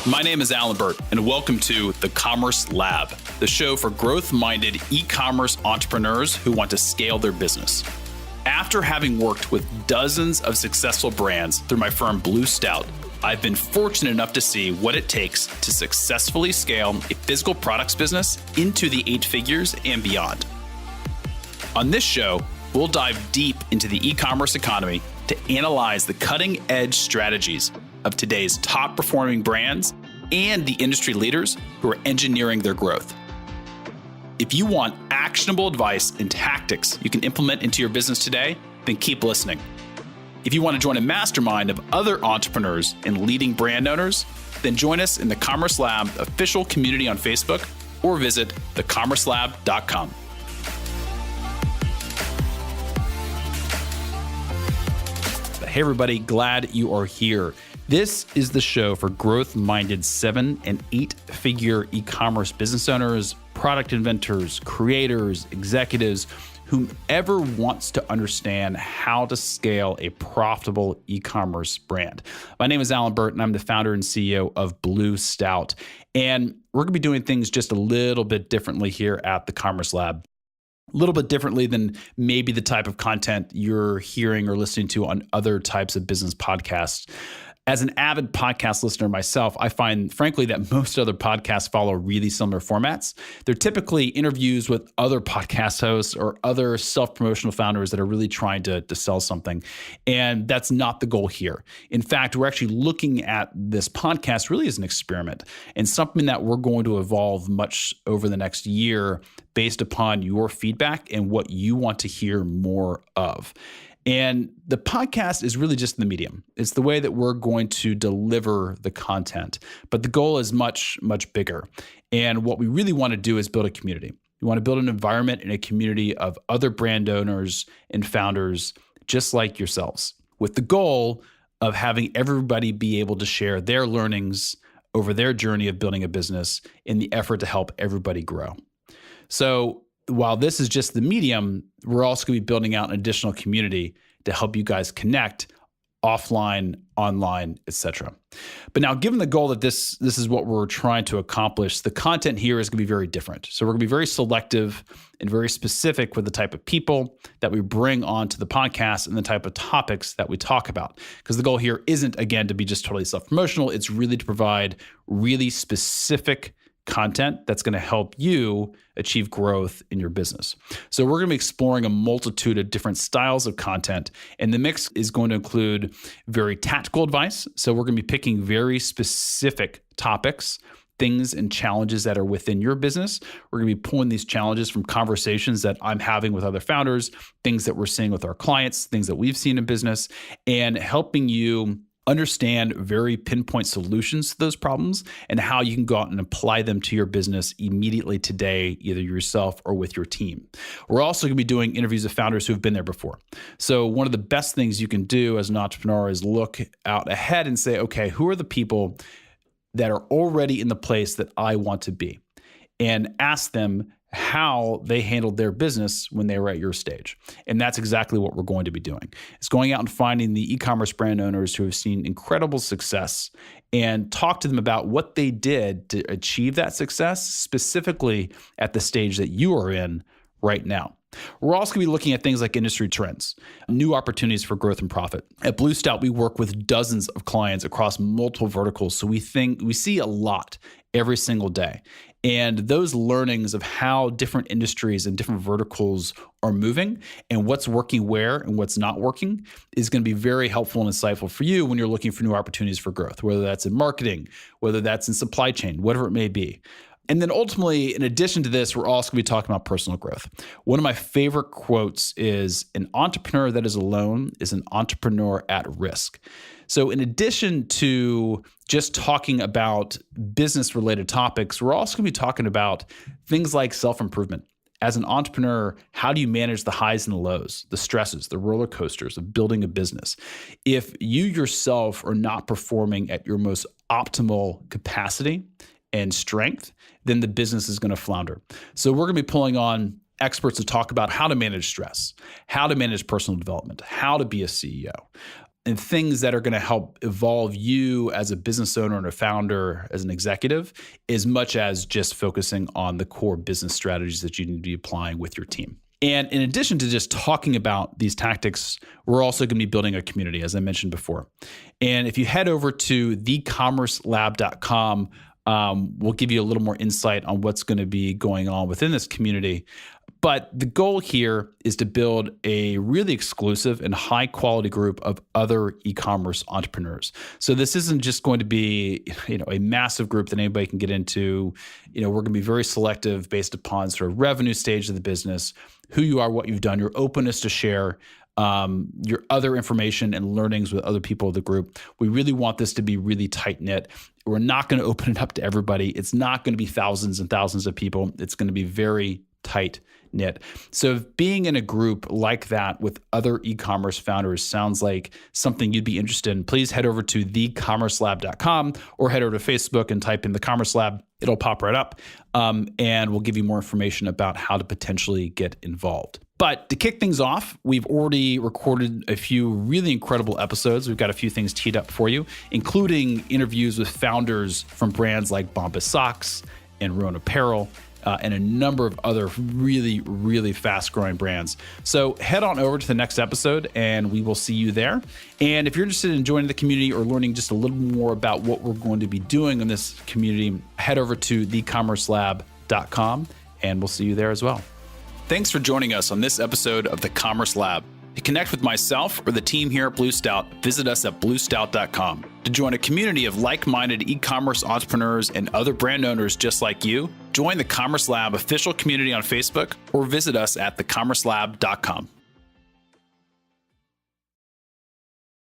My name is Burt, and welcome to The Commerce Lab, the show for growth-minded e-commerce entrepreneurs who want to scale their business. After having worked with dozens of successful brands through my firm Blue Stout, I've been fortunate enough to see what it takes to successfully scale a physical products business into the 8 figures and beyond. On this show, we'll dive deep into the e-commerce economy to analyze the cutting-edge strategies of today's top-performing brands and the industry leaders who are engineering their growth. If you want actionable advice and tactics you can implement into your business today, then keep listening. If you want to join a mastermind of other entrepreneurs and leading brand owners, then join us in the Commerce Lab official community on Facebook or visit thecommercelab.com. Hey everybody, glad you are here. This is the show for growth-minded 7- and 8-figure e-commerce business owners, product inventors, creators, executives, whomever wants to understand how to scale a profitable e-commerce brand. My name is Burt, and I'm the founder and CEO of Blue Stout. And we're going to be doing things just a little bit differently here at the Commerce Lab. A little bit differently than maybe the type of content you're hearing or listening to on other types of business podcasts. As an avid podcast listener myself, I find, frankly, that most other podcasts follow really similar formats. They're typically interviews with other podcast hosts or other self-promotional founders that are really trying to sell something. And that's not the goal here. In fact, we're actually looking at this podcast really as an experiment and something that we're going to evolve much over the next year based upon your feedback and what you want to hear more of. And the podcast is really just the medium. It's the way that we're going to deliver the content. But the goal is much, much bigger. And what we really want to do is build a community. We want to build an environment and a community of other brand owners and founders just like yourselves, with the goal of having everybody be able to share their learnings over their journey of building a business in the effort to help everybody grow. So while this is just the medium, we're also going to be building out an additional community to help you guys connect offline, online, etc. But now, given the goal that this is what we're trying to accomplish, the content here is going to be very different. So we're going to be very selective and very specific with the type of people that we bring onto the podcast and the type of topics that we talk about. Because the goal here isn't, again, to be just totally self-promotional. It's really to provide really specific content that's going to help you achieve growth in your business. So we're going to be exploring a multitude of different styles of content, and the mix is going to include very tactical advice. So we're going to be picking very specific topics, things and challenges that are within your business. We're going to be pulling these challenges from conversations that I'm having with other founders, things that we're seeing with our clients, things that we've seen in business, and helping you understand very pinpoint solutions to those problems and how you can go out and apply them to your business immediately today, either yourself or with your team. We're also going to be doing interviews of founders who have been there before. So one of the best things you can do as an entrepreneur is look out ahead and say, okay, who are the people that are already in the place that I want to be? And ask them how they handled their business when they were at your stage. And that's exactly what we're going to be doing. It's going out and finding the e-commerce brand owners who have seen incredible success and talk to them about what they did to achieve that success, specifically at the stage that you are in right now. We're also going to be looking at things like industry trends, new opportunities for growth and profit. At Blue Stout, we work with dozens of clients across multiple verticals. So we see a lot every single day. And those learnings of how different industries and different verticals are moving and what's working where and what's not working is going to be very helpful and insightful for you when you're looking for new opportunities for growth, whether that's in marketing, whether that's in supply chain, whatever it may be. And then ultimately, in addition to this, we're also going to be talking about personal growth. One of my favorite quotes is, "An entrepreneur that is alone is an entrepreneur at risk." So in addition to just talking about business-related topics, we're also going to be talking about things like self-improvement. As an entrepreneur, how do you manage the highs and the lows, the stresses, the roller coasters of building a business? If you yourself are not performing at your most optimal capacity and strength, then the business is going to flounder. So we're going to be pulling on experts to talk about how to manage stress, how to manage personal development, how to be a CEO. and things that are going to help evolve you as a business owner and a founder, as an executive, as much as just focusing on the core business strategies that you need to be applying with your team. And in addition to just talking about these tactics, we're also going to be building a community, as I mentioned before. And if you head over to thecommercelab.com, we'll give you a little more insight on what's going to be going on within this community. But the goal here is to build a really exclusive and high quality group of other e-commerce entrepreneurs. So this isn't just going to be, a massive group that anybody can get into. We're going to be very selective based upon sort of revenue stage of the business, who you are, what you've done, your openness to share your other information and learnings with other people of the group. We really want this to be really tight knit. We're not going to open it up to everybody. It's not going to be thousands and thousands of people. It's going to be very tight knit. So being in a group like that with other e-commerce founders sounds like something you'd be interested in. Please head over to thecommercelab.com or head over to Facebook and type in the Commerce Lab. It'll pop right up, and we'll give you more information about how to potentially get involved. But to kick things off, we've already recorded a few really incredible episodes. We've got a few things teed up for you, including interviews with founders from brands like Bombas Socks and Rowan Apparel, and a number of other really, really fast-growing brands. So head on over to the next episode, and we will see you there. And if you're interested in joining the community or learning just a little more about what we're going to be doing in this community, head over to thecommercelab.com, and we'll see you there as well. Thanks for joining us on this episode of The Commerce Lab. To connect with myself or the team here at Blue Stout, visit us at bluestout.com. To join a community of like-minded e-commerce entrepreneurs and other brand owners just like you, join the Commerce Lab official community on Facebook or visit us at thecommercelab.com.